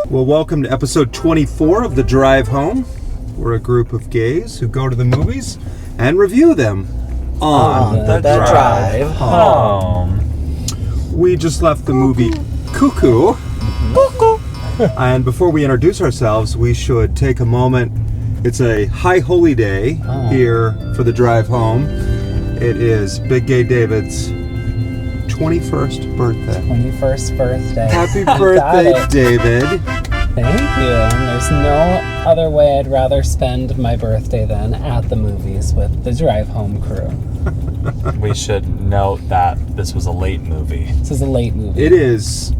Well, welcome to episode 24 of The Drive Home. We're a group of gays who go to the movies and review them on the drive home. We just left the movie Cuckoo. Cuckoo. And before we introduce ourselves, we should take a moment. It's a high holy day here for The Drive Home. It is Big Gay David's 21st birthday. 21st birthday. Happy birthday, David. Thank you. And there's no other way I'd rather spend my birthday than at the movies with the Drive Home crew. We should note that this was a late movie. This is a late movie. It is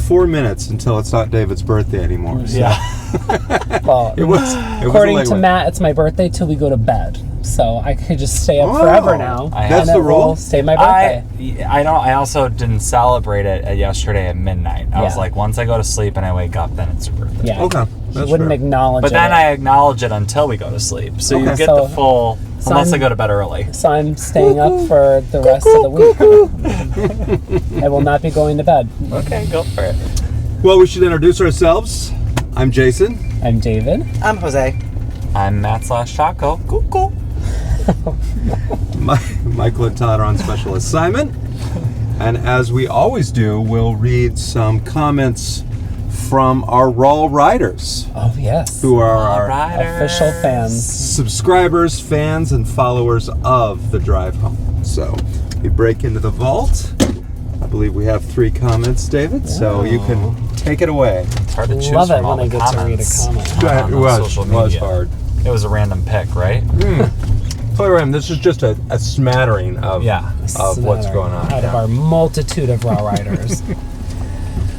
4 minutes until it's not David's birthday anymore. So. Yeah. Well, It was according a late to one. Matt, it's my birthday till we go to bed. So I could just stay up forever now. That's and the it rule? will stay my birthday. I also didn't celebrate it yesterday at midnight. I was Yeah. like, once I go to sleep and I wake up, then it's your birthday. Yeah. Okay. He That's wouldn't fair. acknowledge But it. then I acknowledge it until we go to sleep. So you Okay. get So- the full, so unless I I'm- go to bed early. So I'm staying up for the rest of the week. I will not be going to bed. Okay, go for it. Well, we should introduce ourselves. I'm Jason. I'm David. I'm Jose. I'm Matt/Taco. Cuckoo. Michael and Todd are on special assignment. And as we always do, we'll read some comments from our Raw Riders, Oh, yes. who are our Official fans. subscribers, fans, and followers of The Drive Home. So we break into the vault. I believe we have 3 comments, David, so you can take it away. It's hard to choose Love it from all when I the get to read a comments. comment. on It was, social it was media. hard. It was a random pick, right? This is just a smattering of what's going on. Out of our multitude of Raw Riders.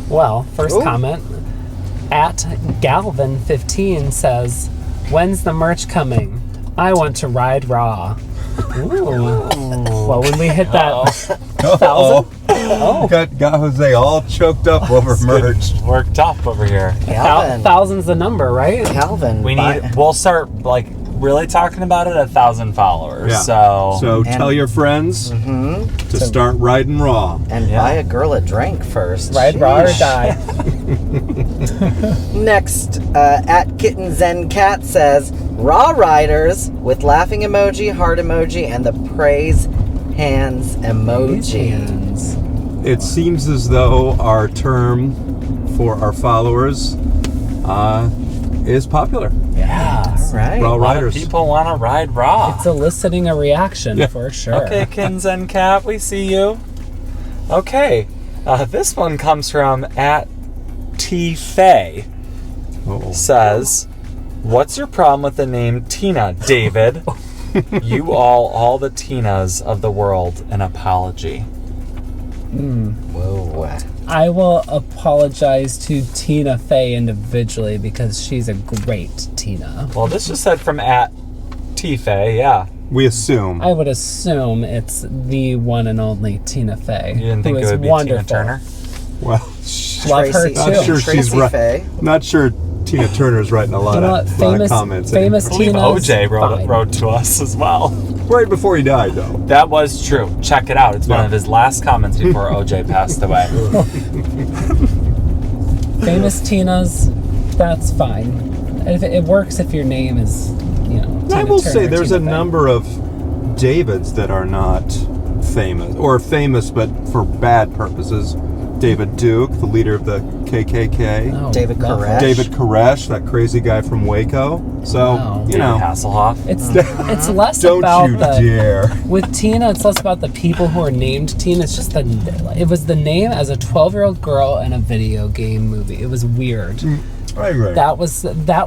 Well, first comment. At Galvin15 says, "When's the merch coming? I want to ride Raw." Ooh. Well, when we hit that 1,000? Oh. Got Jose all choked up over merch. Worked up over here. Calvin. 1,000's the number, right? Calvin. We'll start really talking about it at 1,000 followers. Yeah. So tell your friends to start riding raw. And buy a girl a drink first. Ride Raw or die. Next, at Kitten Zen Cat says, Raw Riders with laughing emoji, heart emoji, and the praise hands emoji. Hands. It seems as though our term for our followers is popular. Yeah. All right. Raw A lot of Riders. people want to ride raw. It's eliciting a reaction for sure. Okay, Kins and Cat, we see you. Okay, this one comes from at T Faye. Uh-oh. Says, "What's your problem with the name Tina, David? You all the Tinas of the world, an apology." Whoa. I will apologize to Tina Fey individually because she's a great Tina. Well, this just said from at T Faye, yeah. We assume. I would assume it's the one and only Tina Fey. You didn't think who it is would be wonderful. Tina Turner? Well, Love her Tracy- too. not sure she's Tracy right. Faye. Not sure Tina Turner's writing a lot, You know what? of, lot of comments. anymore. Famous I believe Tina's OJ fine. wrote to us as well. Right before he died, though. That was true. Check it out. It's one Yeah. of his last comments before OJ passed away. Famous Tina's, that's fine. If it works if your name is, Tina I will Turner, say there's Tina a Fey. number of Davids that are not famous, or famous but for bad purposes. David Duke, the leader of the KKK. Oh, David love Koresh. it. David Koresh, that crazy guy from Waco. So, Wow. you David know, Hasselhoff. It's less don't about you the dare. with Tina. It's less about the people who are named Tina. It's just it was the name as a 12-year-old girl in a video game movie. It was weird. Right. That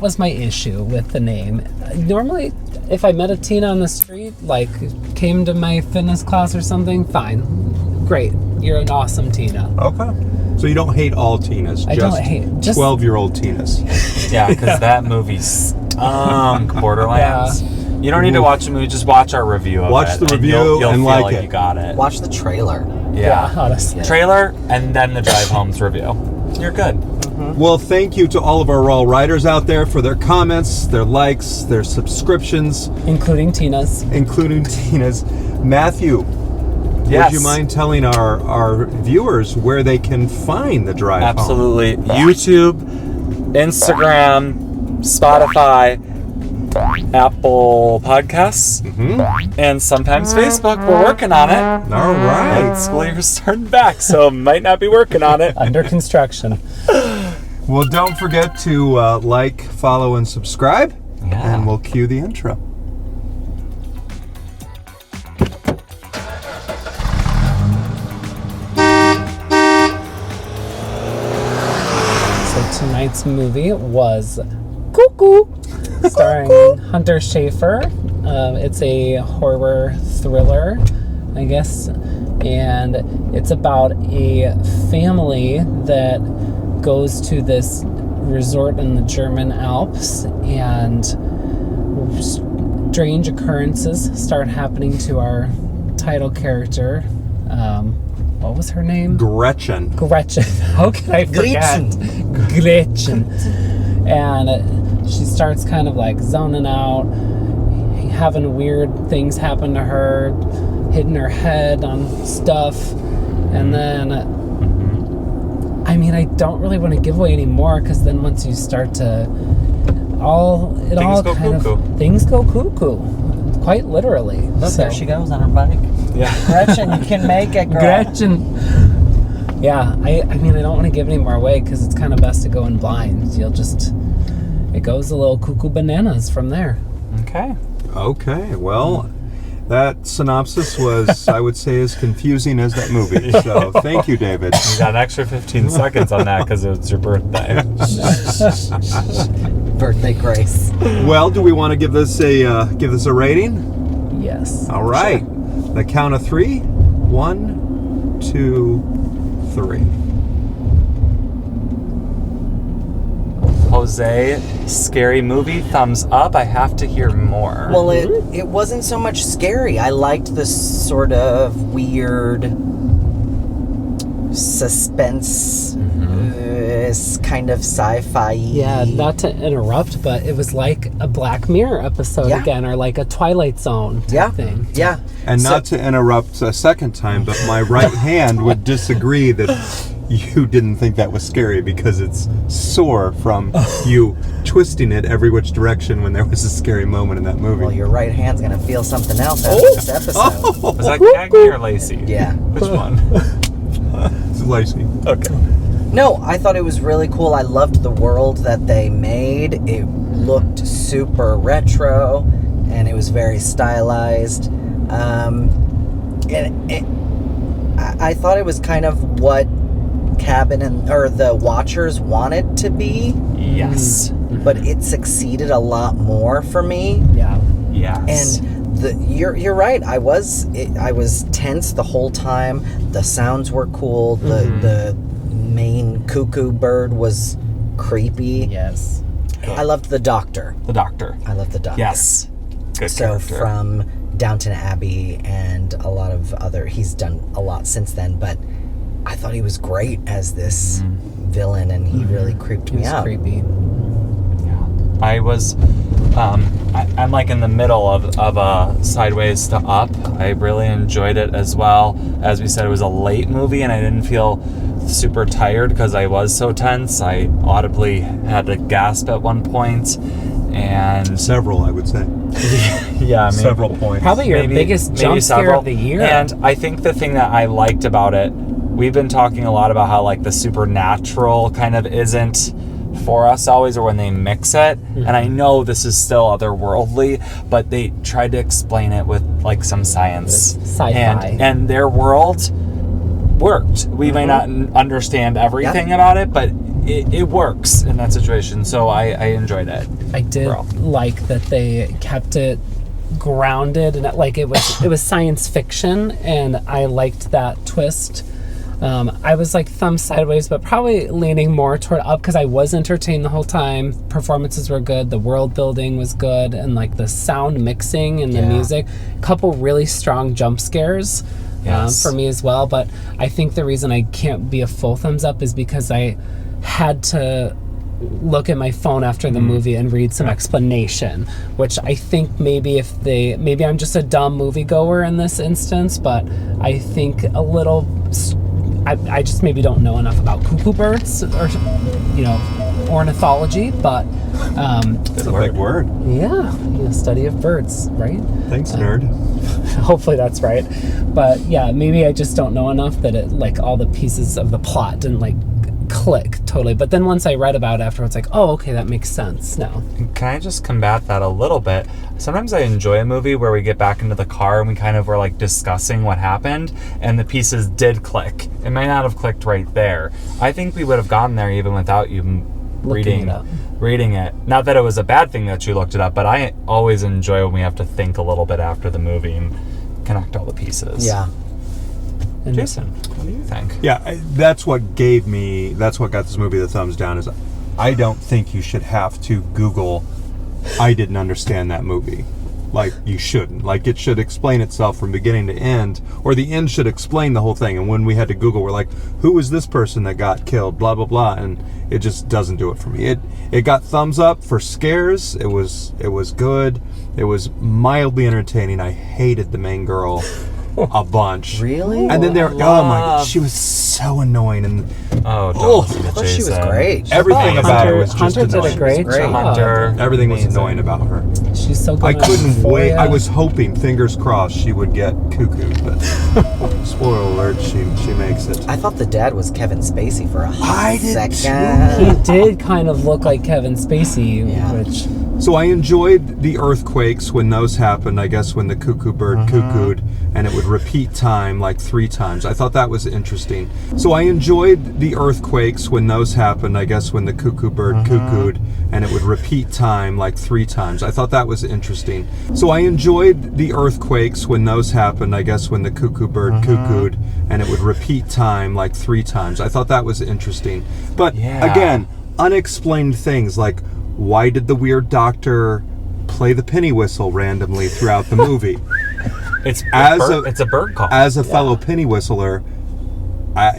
was my issue with the name. Normally, if I met a Tina on the street, like came to my fitness class or something, fine, great, you're an awesome Tina. Okay. So you don't hate all Tinas, I don't hate- just- 12-year-old Tinas. Yeah, because that movie stunk, Borderlands. You don't need to watch the movie, just watch our review of Watch it. the and review you'll and feel like like it. you got it. Watch the trailer. Yeah. honestly. Trailer and then the Drive Home's review. You're good. Well, thank you to all of our Raw Riders out there for their comments, their likes, their subscriptions, Including Tina's. including Tina's. Matthew, Yes. would you mind telling our viewers where they can find the Drive Home? Absolutely. YouTube, Instagram, Spotify, Apple Podcasts, and sometimes Facebook. We're working on it. All right. School year's starting back, so might not be working on it. Under construction. Well, don't forget to like, follow, and subscribe. Yeah. And we'll cue the intro. So tonight's movie was Cuckoo, starring Hunter Schafer. It's a horror thriller, I guess, and it's about a family that goes to this resort in the German Alps, and strange occurrences start happening to our title character. What was her name? Gretchen. Gretchen. How can I forget? Gretchen. And she starts kind of like zoning out, having weird things happen to her, hitting her head on stuff, and then I mean, I don't really want to give away any more, because then once you start to things go cuckoo, quite literally. Look, there she goes on her bike. Yeah. Gretchen, you can make it, girl. Gretchen. Yeah, I mean, I don't want to give any more away, because it's kind of best to go in blind. It goes a little cuckoo bananas from there. Okay. Okay, well, that synopsis was, I would say, as confusing as that movie. So thank you, David. You got an extra 15 seconds on that because it's your birthday. Birthday grace. Well, do we want to give this a rating? Yes. All right. The count of 3. 1, 2, 3. Jose, scary movie, thumbs up. I have to hear more. Well, it wasn't so much scary. I liked the sort of weird suspense, kind of sci-fi. Yeah, not to interrupt, but it was like a Black Mirror episode again, or like a Twilight Zone type thing. Yeah. And not to interrupt a second time, but my right hand would disagree that you didn't think that was scary, because it's sore from you twisting it every which direction when there was a scary moment in that movie. Well, your right hand's gonna feel something else after this episode. Was that Cagney or Lacey? Yeah. Which one? It's Lacey. Okay. No, I thought it was really cool. I loved the world that they made. It looked super retro, and it was very stylized. I thought it was kind of what Cabin or the Watchers wanted to be, Yes. but it succeeded a lot more for me. Yeah. Yes. And you're right. I was tense the whole time. The sounds were cool. The main cuckoo bird was creepy. Yes. I loved the doctor. The Doctor. I loved the doctor. Yes. Good So character. from Downton Abbey and a lot of other, he's done a lot since then, but I thought he was great as this villain, and he really creeped me It was out. creepy. I was, I'm like in the middle of Sideways to Up. I really enjoyed it as well. As we said, it was a late movie, and I didn't feel super tired because I was so tense. I audibly had to gasp at one point, and Several, I would say. yeah, maybe, Several points. Probably your biggest jump scare several. of the year. And I think the thing that I liked about it, we've been talking a lot about how like the supernatural kind of isn't for us always, or when they mix it. And I know this is still otherworldly, but they tried to explain it with like some science. Sci-fi. And their world worked. We may not understand everything about it, but it works in that situation. So I enjoyed it. I did like that they kept it grounded, and like it was science fiction, and I liked that twist. I was like thumb sideways, but probably leaning more toward up, because I was entertained the whole time. Performances were good, the world building was good, and like the sound mixing and the music. A couple really strong jump scares for me as well. But I think the reason I can't be a full thumbs up is because I had to look at my phone after the movie and read some explanation, which I think maybe I'm just a dumb moviegoer in this instance, but I think a little, I just maybe don't know enough about cuckoo birds, or ornithology, but It's a big word. yeah, study of birds, right? Thanks, nerd. Hopefully that's right. But yeah, maybe I just don't know enough that it like all the pieces of the plot didn't like click totally. But then once I read about it afterwards, like, oh, okay, that makes sense now. Can I just combat that a little bit? Sometimes I enjoy a movie where we get back into the car and we kind of were like discussing what happened and the pieces did click. It might not have clicked right there. I think we would have gotten there even without you reading it. Not that it was a bad thing that you looked it up, but I always enjoy when we have to think a little bit after the movie and connect all the pieces. Yeah. And Jason, what do you think? Yeah, that's what got this movie the thumbs down, is I don't think you should have to Google, I didn't understand that movie. Like, you shouldn't. Like, it should explain itself from beginning to end, or the end should explain the whole thing. And when we had to Google, we're like, who was this person that got killed, blah, blah, blah, and it just doesn't do it for me. It got thumbs up for scares. It was good. It was mildly entertaining. I hated the main girl a bunch. Really? And then oh my God, she was so annoying, and Oh, I thought she was great. everything about her was just Hunter did annoying. a great Great. job. Hunter. Everything was Amazing. annoying about her. She's so good. I at couldn't wait. Euphoria. I was hoping, fingers crossed, she would get Cuckoo, but spoiler alert, she makes it. I thought the dad was Kevin Spacey for a I did second. He did kind of look like Kevin Spacey, Yeah. which So I enjoyed the earthquakes when those happened, I guess when the cuckoo bird cuckooed and it would repeat time like 3 times. I thought that was interesting. So I enjoyed the earthquakes when those happened, I guess when the cuckoo bird cuckooed and it would repeat time like 3 times. I thought that was interesting. So I enjoyed the earthquakes when those happened, I guess when the cuckoo bird cuckooed and it would repeat time like 3 times. I thought that was interesting. But again, unexplained things like, why did the weird doctor play the penny whistle randomly throughout the movie? It's a bird call. As a fellow penny whistler,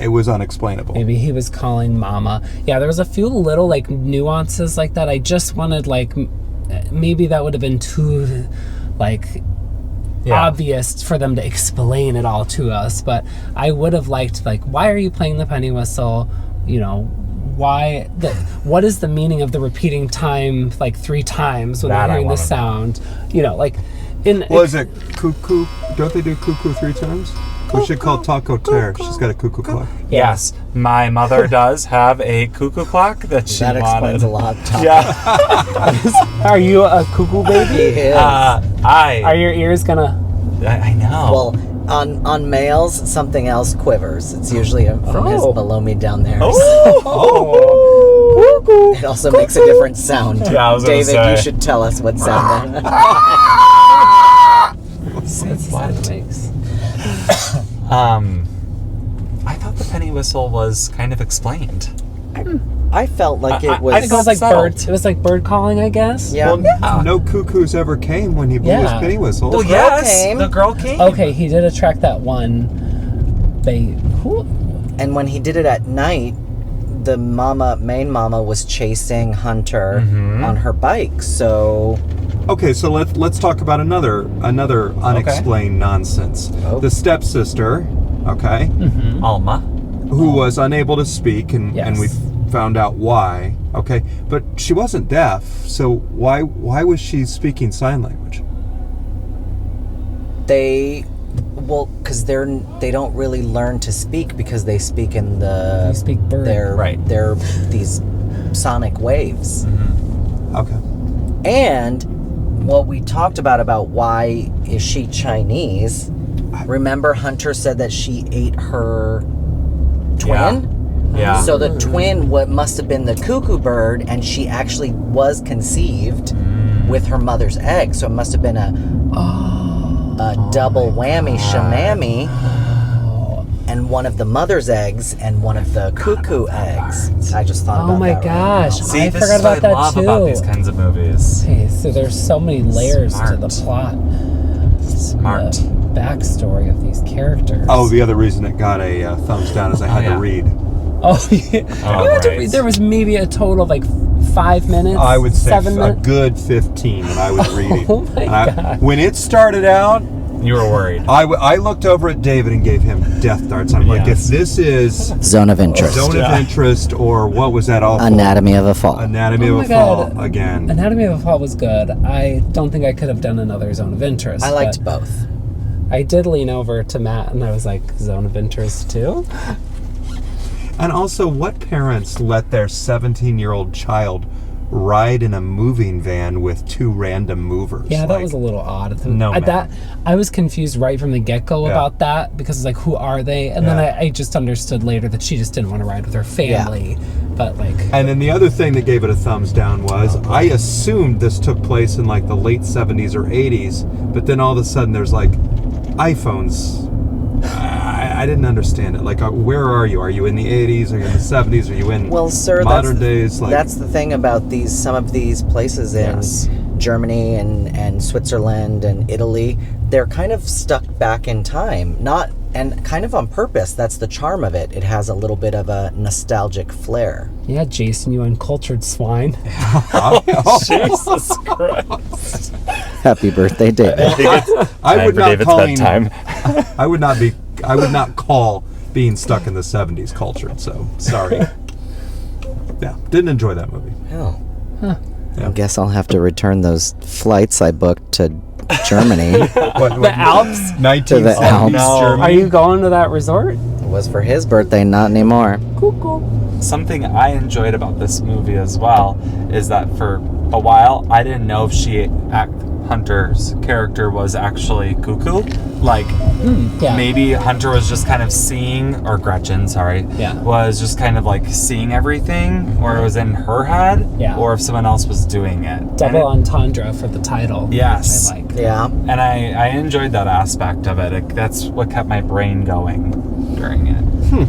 it was unexplainable. maybe he was calling Mama. Yeah, there was a few little like nuances like that. I just wanted like maybe that would have been too like obvious for them to explain it all to us. But I would have liked like, why are you playing the penny whistle? You know. What is the meaning of the repeating time like 3 times when That they're I hearing the wanna know. sound? You know, like Was it cuckoo? Don't they do cuckoo 3 times? We should call Taco Terre. She's got a cuckoo clock. Yes, my mother does have a cuckoo clock that she That explains wanted. a lot. Tom. Yeah, Are you a cuckoo baby? He is. Are your ears gonna? I know. Well, on males, something else quivers. It's usually from his below me down there. Cuckoo. It also makes a different sound. Yeah, I was gonna David, say. you should tell us what sound that That's the sound it makes. I thought the penny whistle was kind of explained. I felt like I it was. I think it was like settled. bird. It was like bird calling, I guess. Yeah. Well, no cuckoos ever came when he blew his Yeah. penny whistle. Well, girl yes, came. the girl came. Okay, he did attract that one. Who? And when he did it at night, the main mama, was chasing Hunter on her bike. So Okay, so let's talk about another unexplained nonsense. Oh. The stepsister, okay, Alma. who was unable to speak, and we Yes. found out why. Okay, but she wasn't deaf, so why was she speaking sign language? because they don't really learn to speak because they speak in They speak bird. They're these sonic waves. Okay. And what we talked about why is she Chinese? Remember Hunter said that she ate her twin? Yeah. So the twin must have been the cuckoo bird, and she actually was conceived with her mother's egg. So it must have been a double whammy shamammy, and one of the mother's eggs and one of the cuckoo eggs. I just thought about Oh my that. gosh! See, I this forgot is what about that I love too. about these kinds of movies. Okay, so there's so many layers to the Smart. plot. Smart. The backstory of these characters. Oh, the other reason it got a thumbs down is I had to read. Oh, yeah. Oh, You had to right. read- there was maybe a total of like 5 minutes. I would say 7 a minutes. good 15 when I was reading. Oh my And God. when it started out, You were worried. I looked over at David and gave him death darts. I'm like, if Yes. this is Zone of interest. Zone of Interest, or what was that all Anatomy of a Fall. Anatomy Oh of my a Fall God. again. Anatomy of a Fall was good. I don't think I could have done another Zone of Interest. I liked but both. I did lean over to Matt and I was like, Zone of Interest too? And also, what parents let their 17-year-old child ride in a moving van with two random movers? Yeah, that Like, was a little odd. No, I was confused right from the get-go Yeah. about that because it's like, who are they? And then Yeah. I just understood later that she just didn't want to ride with her family. But like, And then the other thing that gave it a thumbs down was I assumed this took place in like the late 70s or 80s, but then all of a sudden there's like iPhones. I didn't understand it. Like, where are you? Are you in the 80s? Are you in the 70s? Are you in Well, sir, modern days? Like, that's the thing about some of these places in Yes. Germany and Switzerland and Italy. They're kind of stuck back in time, and kind of on purpose. That's the charm of it. It has a little bit of a nostalgic flair. yeah, Jason, you uncultured swine. Jesus Christ. Happy birthday, David. I would for not David's calling, bedtime. I would not call being stuck in the 70s cultured. So sorry. Yeah, didn't enjoy that movie. Oh. Yeah. I guess I'll have to return those flights I booked to Germany. What, The Alps? 1970s To the Alps. No. Germany. Are you going to that resort? It was for his birthday, not anymore. Cuckoo. Something I enjoyed about this movie as well is that for a while I didn't know if Hunter's character was actually Cuckoo. Like, Yeah. maybe Hunter was just kind of seeing, or Gretchen, sorry, Yeah. was just kind of like seeing everything, or it was in her head, Yeah. or if someone else was doing it. Double And entendre for the title. Yes. I like. Yeah. and I enjoyed that aspect of it. That's what kept my brain going during it.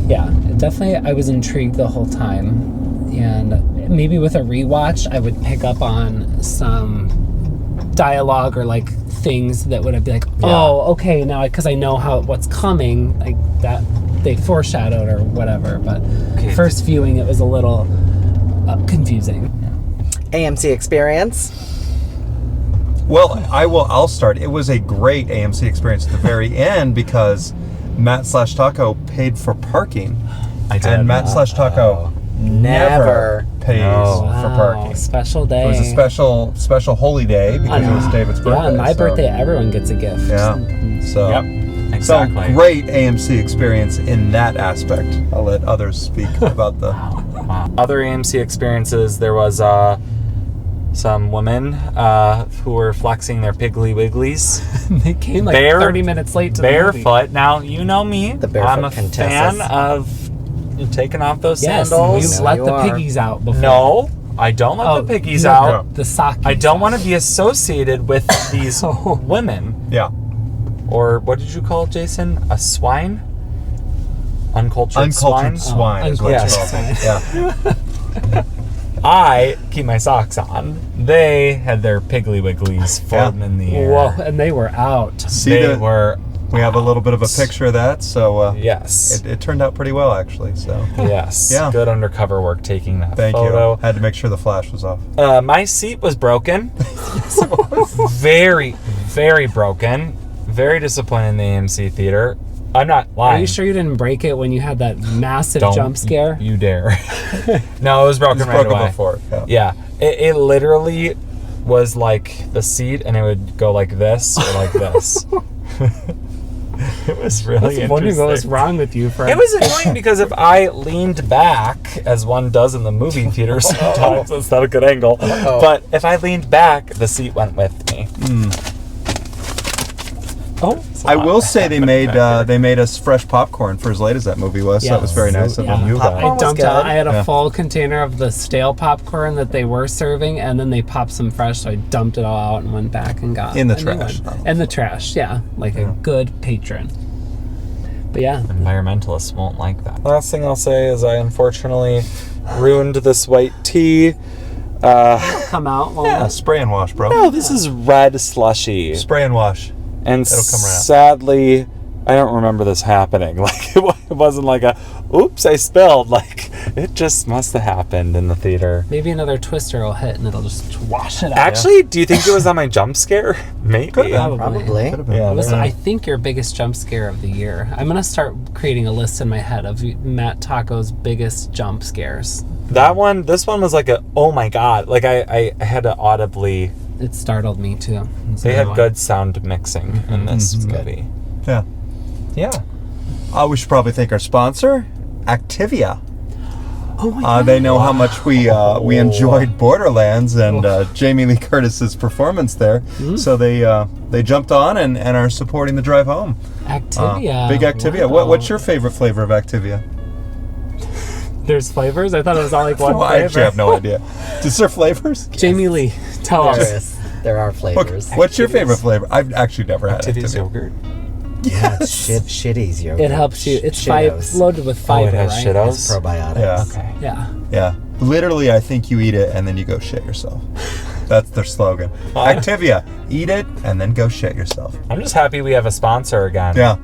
Yeah, definitely. I was intrigued the whole time, and maybe with a rewatch, I would pick up on some dialogue or like things that would be like, oh, okay, now because I know what's coming, like that they foreshadowed or whatever. But Okay. first viewing, it was a little confusing. AMC experience. Well, I'll start. It was a great AMC experience at the very end because Matt/Taco paid for parking. I did. And Matt/Taco never pays No. for parking. Special day. It was a special holy day because it was David's birthday. Yeah, on my so- birthday, everyone gets a gift. Yeah. So, Yep. Exactly. So great AMC experience in that aspect. I'll let others speak about the. Wow. Other AMC experiences, there was some women who were flexing their Piggly Wigglies They came like Bare- 30 minutes late to the movie. barefoot. Now, you know me. The barefoot I'm a Contessa's. fan of taking off those Yes, sandals. you've No, let you the are. piggies out before. No, I don't let the piggies no, out. The sock. I don't want to be associated with these women. Yeah. Or what did you call it, Jason? A swine? Uncultured swine? swine is what Yes. it's called. Yeah. I keep my socks on. They had their Piggly Wigglies floating in the air. Whoa, and they were out. They were. We have a little bit of a picture of that, so Yes. it turned out pretty well actually. So Yes. Yeah. Good undercover work taking that thank photo. you. Had to make sure the flash was off. My seat was broken. Very, very broken. Very disappointed in the AMC theater. I'm not lying. Are you sure you didn't break it when you had that massive Don't jump scare? You dare. No, it was broken It was right broken away. before. Yeah. Yeah. It literally was like the seat, and it would go like this or like this. It was I really was wondering what was interesting. wrong with you, friend. It was annoying because if I leaned back, as one does in the movie theater sometimes, that's not a good angle. But if I leaned back, the seat went with me. Oh, I will say they made us fresh popcorn for as late as that movie was. So that was Yes. very nice of Yeah. them. You Popcorn guys. I dumped was out. good. I had a Yeah. full container of the stale popcorn that they were serving, and then they popped some fresh, so I dumped it all out and went back and got In the a new trash. one. In the trash, yeah, like a good patron. But yeah, Environmentalists won't like that. Last thing I'll say is I unfortunately ruined this white tea. come out. Well, Yeah, spray and wash, bro. No, this is red slushy. Spray and wash. And It'll come right out. sadly, I don't remember this happening. Like, it wasn't like a, oops, I spilled. Like, it just must have happened in the theater. Maybe another twister will hit and it'll just wash it out. Actually, do you think it was on my jump scare? Maybe. Probably. Yeah, Listen, I think your biggest jump scare of the year. I'm gonna start creating a list in my head of Matt Taco's biggest jump scares. this one was like a, oh my god. Like, I had to audibly, It startled me too. That's they another had one. good sound mixing in this movie. Yeah. Yeah. We should probably thank our sponsor, Activia. Oh my god. They know how much we enjoyed Borderlands and Jamie Lee Curtis's performance there, so they jumped on and are supporting the drive home. Activia. Big Activia. Wow. What's your favorite flavor of Activia? There's flavors? I thought it was all like one Well, I flavor. actually have no idea. Is there flavors? Jamie Lee, tell us. There are Okay. flavors. What's your favorite flavor? I've actually never had Activity's Activia. yogurt. Yeah, it's shitty's yogurt. It helps you. It's Shittos. loaded with fiber, it has right? Shittos? It's probiotics. Yeah. Okay. Yeah. Yeah. Literally, I think you eat it and then you go shit yourself. That's their slogan. Activia. Eat it and then go shit yourself. I'm just happy we have a sponsor again. Yeah.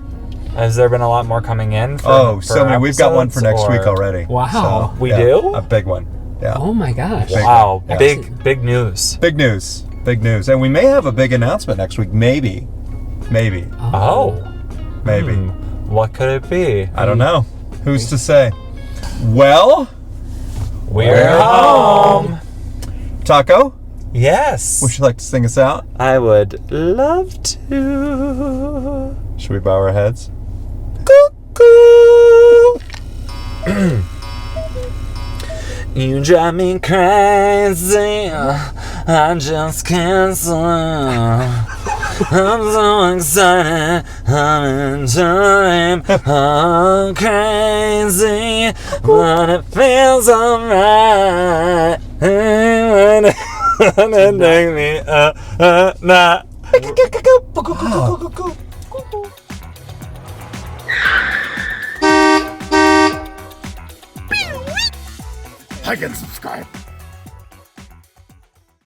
Has there been a lot more coming in? So many. We've got one for next episodes, week or- already. Wow. So, We yeah, do? A big one. Yeah. Oh my gosh. Big Wow. one. Yeah. Big news. Big news. Big news. And we may have a big announcement next week. Maybe. Maybe. Oh. Maybe. What could it be? I don't know. Who's to say? Well, We're home. Taco, Yes. would you like to sing us out? I would love to. Should we bow our heads? Cuckoo. You drive me crazy. I just can't sleep. I'm so excited. I'm enjoying. I'm crazy, but it feels alright. And it takes me nah. Like and subscribe.